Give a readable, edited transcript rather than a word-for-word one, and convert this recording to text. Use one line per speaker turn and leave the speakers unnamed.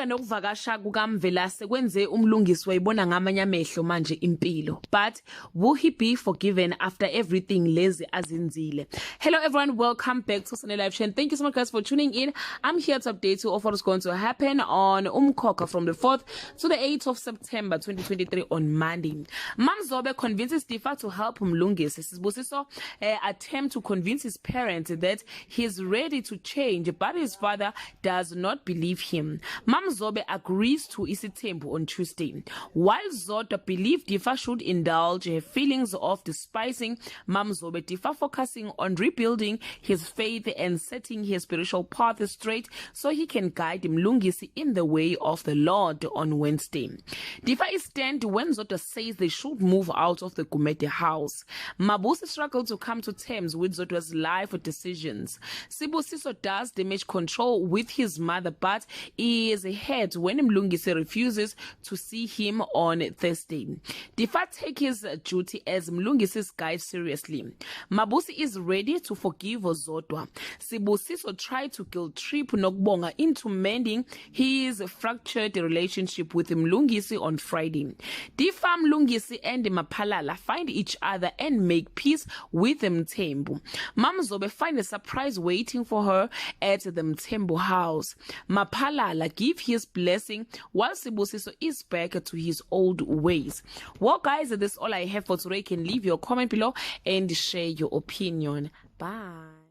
Ukufika nokuvakasha kukaMvela sekwenze umlungisi wayibona ngamanye amehlo manje impilo. But will he be forgiven after everything lezi azenzile? Hello everyone, welcome back to Sunday Live Chain. Thank you so much guys for tuning in. I'm here to update you of what is going to happen on Umkhokha from the 4th to the 8th of September 2023 on Monday. Mamzobe convinces Difa to help Mlungisi. Sibusiso attempt to convince his parents that he's ready to change, but his father does not believe him. Mamzobe agrees to isitembu on Tuesday. While Zodwa believed Difa should indulge her feelings of despising Mamzobe, Difa focusing on rebuilding his faith and setting his spiritual path straight so he can guide Mlungisi in the way of the Lord on Wednesday. Difa is stand when Zodwa says they should move out of the Gumede house. Mabusi struggled to come to terms with Zodwa's life decisions. Sibusiso does damage control with his mother, but he is ahead when Mlungisi refuses to see him on Thursday. Difa takes his duty as Mlungisi's guide seriously. Mabusi is ready to forgive Zodwa. Sibusiso tried to guilt trip Nokubonga into mending his fractured relationship with Mlungisi on Friday. Difa, Mlungisi and Mapalala find each other and make peace with Mthembu. Mamzobe finds a surprise waiting for her at the Mthembu house. Mapalala give his blessing while Sibusiso is back to his old ways. Well guys, that's all I have for today. You can leave your comment below and share your opinion. Bye.